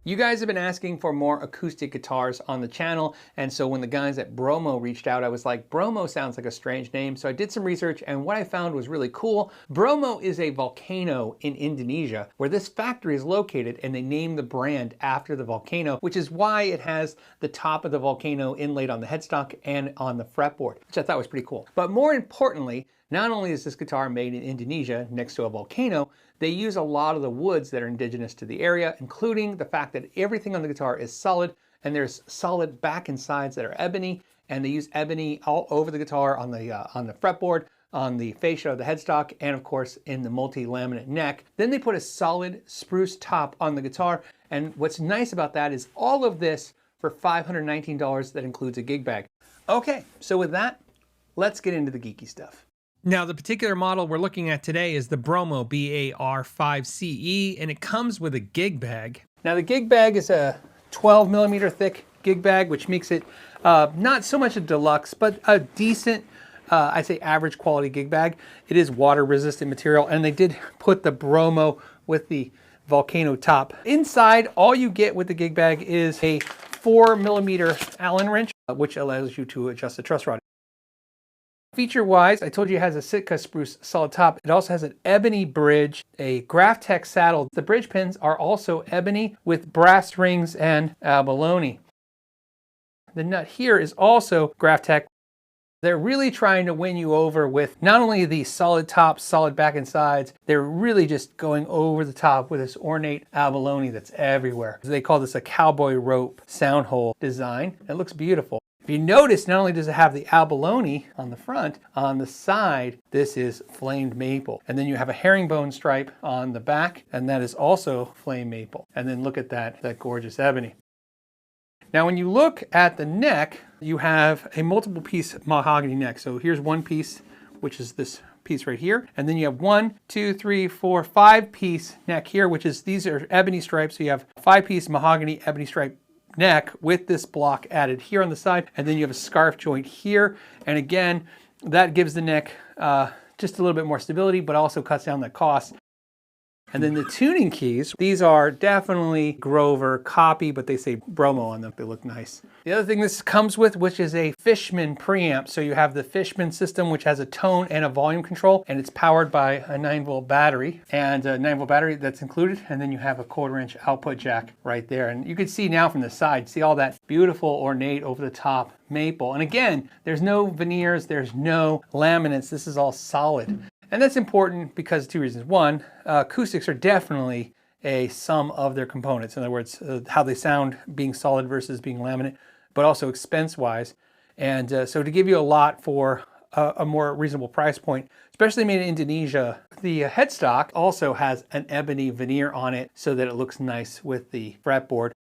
You guys have been asking for more acoustic guitars on the channel, and so when the guys at Bromo reached out, I was like, Bromo sounds like a strange name, so I did some research, and what I found was really cool. Bromo is a volcano in Indonesia where this factory is located, and they named the brand after the volcano, which is why it has the top of the volcano inlaid on the headstock and on the fretboard, which I thought was pretty cool. But more importantly, not only is this guitar made in Indonesia next to a volcano, they use a lot of the woods that are indigenous to the area, including the fact that everything on the guitar is solid, and there's solid back and sides that are ebony, and they use ebony all over the guitar on the fretboard, on the fascia of the headstock, and of course in the multi-laminate neck. Then they put a solid spruce top on the guitar, and what's nice about that is all of this for $519 that includes a gig bag. Okay, so with that, let's get into the geeky stuff. Now, the particular model we're looking at today is the Bromo BAR5CE, and it comes with a gig bag. Now, the gig bag is a 12 millimeter thick gig bag, which makes it not so much a deluxe, but a decent, I'd say average quality gig bag. It is water resistant material, and they did put the Bromo with the volcano top. Inside, all you get with the gig bag is a 4 millimeter Allen wrench, which allows you to adjust the truss rod. Feature-wise, I told you it has a Sitka spruce solid top. It also has an ebony bridge, a Graphtec saddle. The bridge pins are also ebony with brass rings and abalone. The nut here is also Graphtec. They're really trying to win you over with not only the solid top, solid back and sides, they're really just going over the top with this ornate abalone that's everywhere. They call this a cowboy rope sound hole design. It looks beautiful. If you notice, not only does it have the abalone on the front, on the side, this is flamed maple. And then you have a herringbone stripe on the back, and that is also flame maple. And then look at that gorgeous ebony. Now, when you look at the neck, you have a multiple piece mahogany neck. So here's one piece, which is this piece right here. And then you have 1, 2, 3, 4, 5 piece neck here, which is, these are ebony stripes. So you have a 5-piece mahogany ebony stripe neck with this block added here on the side, and then you have a scarf joint here, and again that gives the neck just a little bit more stability, but also cuts down the cost. And then the tuning keys, these are definitely Grover copy, but they say Bromo on them. They look nice. The other thing this comes with, which is a Fishman preamp. So you have the Fishman system, which has a tone and a volume control, and it's powered by a 9-volt battery, and a 9-volt battery that's included. And then you have a 1/4-inch output jack right there. And you can see now from the side, see all that beautiful ornate over the top maple. And again, there's no veneers, there's no laminates. This is all solid. And that's important because of 2 reasons. One, acoustics are definitely a sum of their components. In other words, how they sound being solid versus being laminate, but also expense-wise. And so to give you a lot for a more reasonable price point, especially made in Indonesia, the headstock also has an ebony veneer on it so that it looks nice with the fretboard.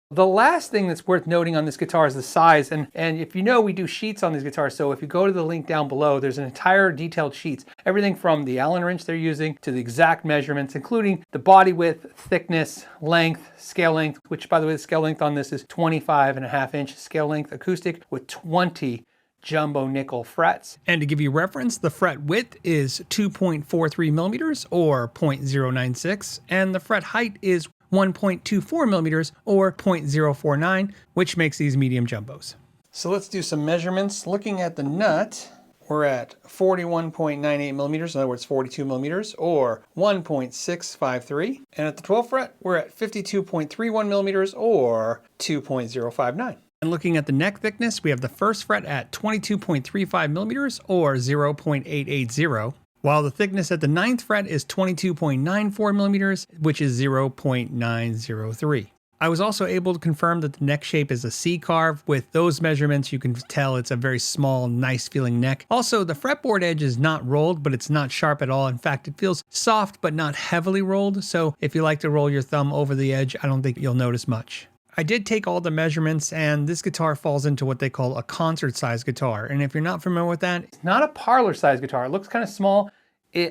The last thing that's worth noting on this guitar is the size, and if you know, we do sheets on these guitars, so if you go to the link down below, there's an entire detailed sheets, everything from the Allen wrench they're using to the exact measurements, including the body width, thickness, length, scale length, which by the way, the scale length on this is 25.5-inch scale length acoustic with 20 jumbo nickel frets. And to give you reference, the fret width is 2.43 millimeters or 0.096, and the fret height is 1.24 millimeters or 0.049, which makes these medium jumbos. So let's do some measurements. Looking at the nut, we're at 41.98 millimeters, in other words 42 millimeters, or 1.653. And at the 12th fret, we're at 52.31 millimeters, or 2.059. And looking at the neck thickness, we have the first fret at 22.35 millimeters, or 0.880. While the thickness at the 9th fret is 22.94 millimeters, which is 0.903. I was also able to confirm that the neck shape is a C-carve. With those measurements, you can tell it's a very small, nice feeling neck. Also, the fretboard edge is not rolled, but it's not sharp at all. In fact, it feels soft, but not heavily rolled. So if you like to roll your thumb over the edge, I don't think you'll notice much. I did take all the measurements, and this guitar falls into what they call a concert size guitar. And if you're not familiar with that, it's not a parlor size guitar. It looks kind of small.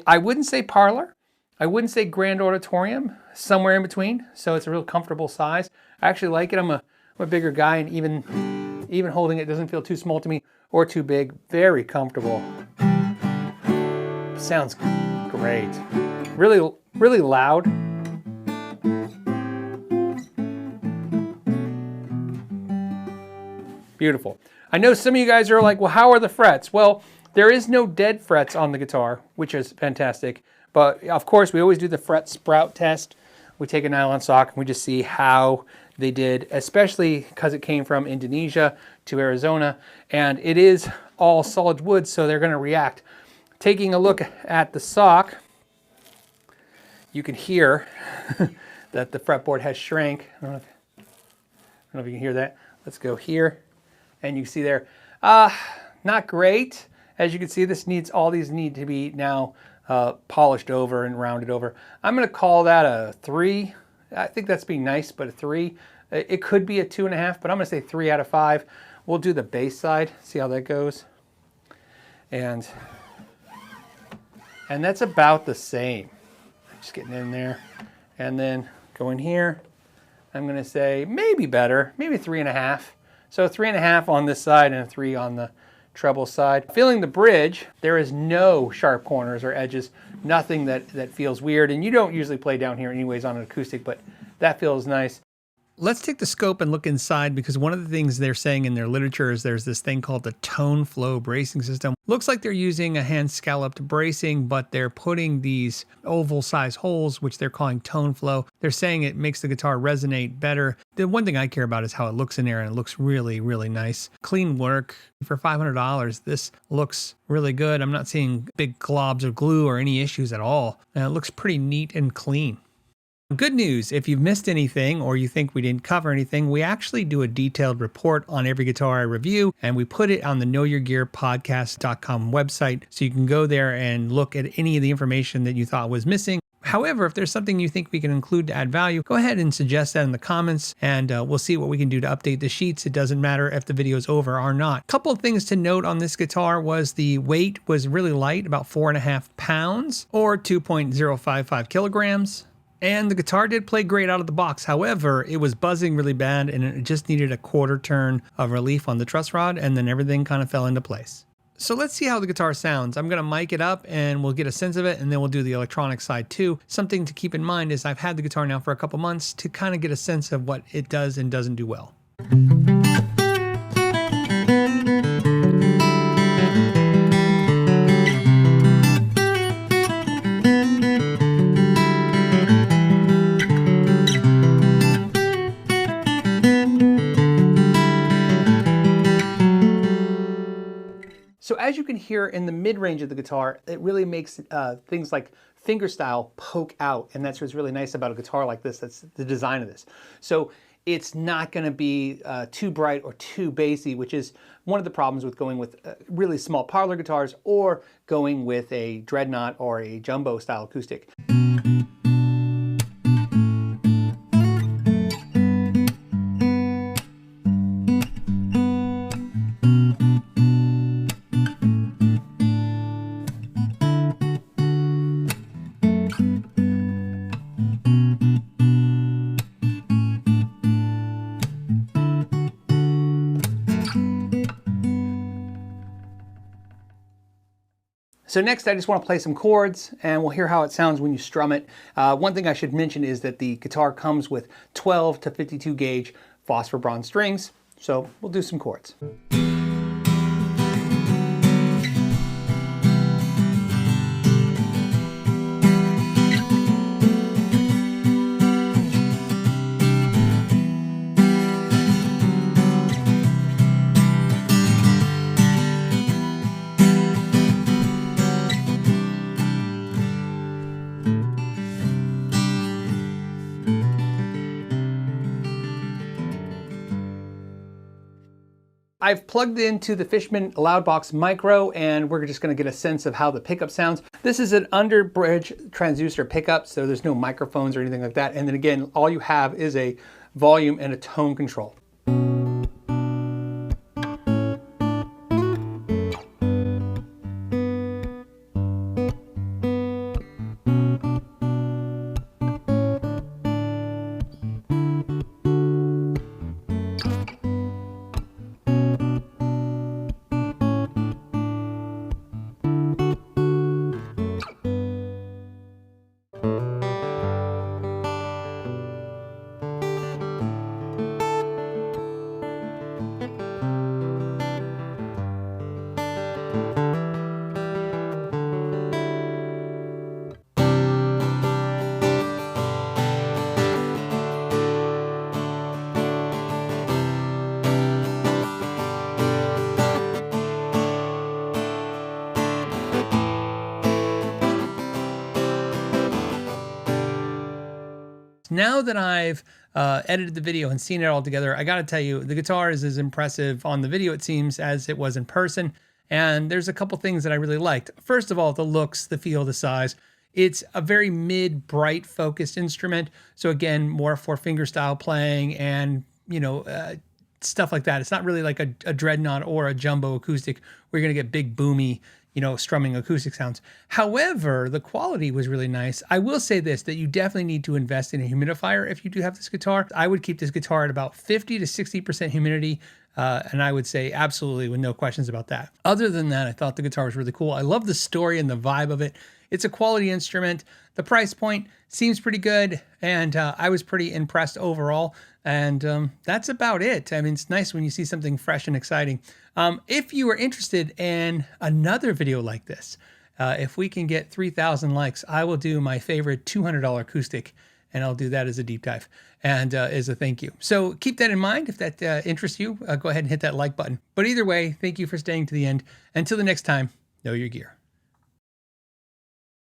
I wouldn't say parlor. I wouldn't say grand auditorium, somewhere in between. So it's a real comfortable size. I actually like it. I'm a bigger guy, and even holding it doesn't feel too small to me or too big. Very comfortable. Sounds great. Really, really loud. Beautiful. I know some of you guys are like, well, how are the frets? Well, there is no dead frets on the guitar, which is fantastic. But of course, we always do the fret sprout test. We take a nylon sock and we just see how they did, especially because it came from Indonesia to Arizona. And it is all solid wood, so they're going to react. Taking a look at the sock, you can hear that the fretboard has shrank. I don't know if you can hear that. Let's go here. And you can see there, not great. As you can see, all these need to be now polished over and rounded over. I'm going to call that a 3. I think that's being nice, but a 3. It could be a 2.5, but I'm going to say 3 out of 5. We'll do the bass side, see how that goes. And that's about the same. Just getting in there. And then going here, I'm going to say maybe better, maybe 3.5. So 3.5 on this side and a 3 on the treble side. Feeling the bridge, there is no sharp corners or edges, nothing that feels weird. And you don't usually play down here anyways on an acoustic, but that feels nice. Let's take the scope and look inside, because one of the things they're saying in their literature is there's this thing called the tone flow bracing system. Looks like they're using a hand scalloped bracing, but they're putting these oval size holes, which they're calling tone flow. They're saying it makes the guitar resonate better. The one thing I care about is how it looks in there, and it looks really, really nice. Clean work. For $500, this looks really good. I'm not seeing big globs of glue or any issues at all. And it looks pretty neat and clean. Good news, if you've missed anything or you think we didn't cover anything, we actually do a detailed report on every guitar I review, and we put it on the knowyourgearpodcast.com website, so you can go there and look at any of the information that you thought was missing. However, if there's something you think we can include to add value, go ahead and suggest that in the comments, and we'll see what we can do to update the sheets. It doesn't matter if the video is over or not. A couple of things to note on this guitar was the weight was really light, about 4.5 pounds or 2.055 kilograms. And the guitar did play great out of the box. However, it was buzzing really bad, and it just needed a quarter turn of relief on the truss rod, and then everything kind of fell into place. So let's see how the guitar sounds. I'm going to mic it up and we'll get a sense of it, and then we'll do the electronic side too. Something to keep in mind is I've had the guitar now for a couple months to kind of get a sense of what it does and doesn't do well. So as you can hear in the mid-range of the guitar, it really makes things like fingerstyle poke out, and that's what's really nice about a guitar like this. That's the design of this. So it's not going to be too bright or too bassy, which is one of the problems with going with really small parlor guitars or going with a dreadnought or a jumbo style acoustic. So next I just want to play some chords, and we'll hear how it sounds when you strum it. One thing I should mention is that the guitar comes with 12 to 52 gauge phosphor bronze strings, so we'll do some chords. I've plugged into the Fishman Loudbox Micro, and we're just going to get a sense of how the pickup sounds. This is an underbridge transducer pickup, so there's no microphones or anything like that. And then again, all you have is a volume and a tone control. Now that I've edited the video and seen it all together, I gotta tell you, the guitar is as impressive on the video, it seems, as it was in person. And there's a couple things that I really liked. First of all, the looks, the feel, the size. It's a very mid, bright focused instrument. So again, more for fingerstyle playing and, stuff like that. It's not really like a dreadnought or a jumbo acoustic where you're gonna get big boomy, strumming acoustic sounds. However, the quality was really nice. I will say this, that you definitely need to invest in a humidifier if you do have this guitar. I would keep this guitar at about 50 to 60% humidity. And I would say absolutely with no questions about that. Other than that, I thought the guitar was really cool. I love the story and the vibe of it. It's a quality instrument. The price point seems pretty good. And I was pretty impressed overall. And that's about it. I mean, it's nice when you see something fresh and exciting. If you are interested in another video like this, if we can get 3,000 likes, I will do my favorite $200 acoustic, and I'll do that as a deep dive and as a thank you. So keep that in mind. If that interests you, go ahead and hit that like button. But either way, thank you for staying to the end. Until the next time, know your gear.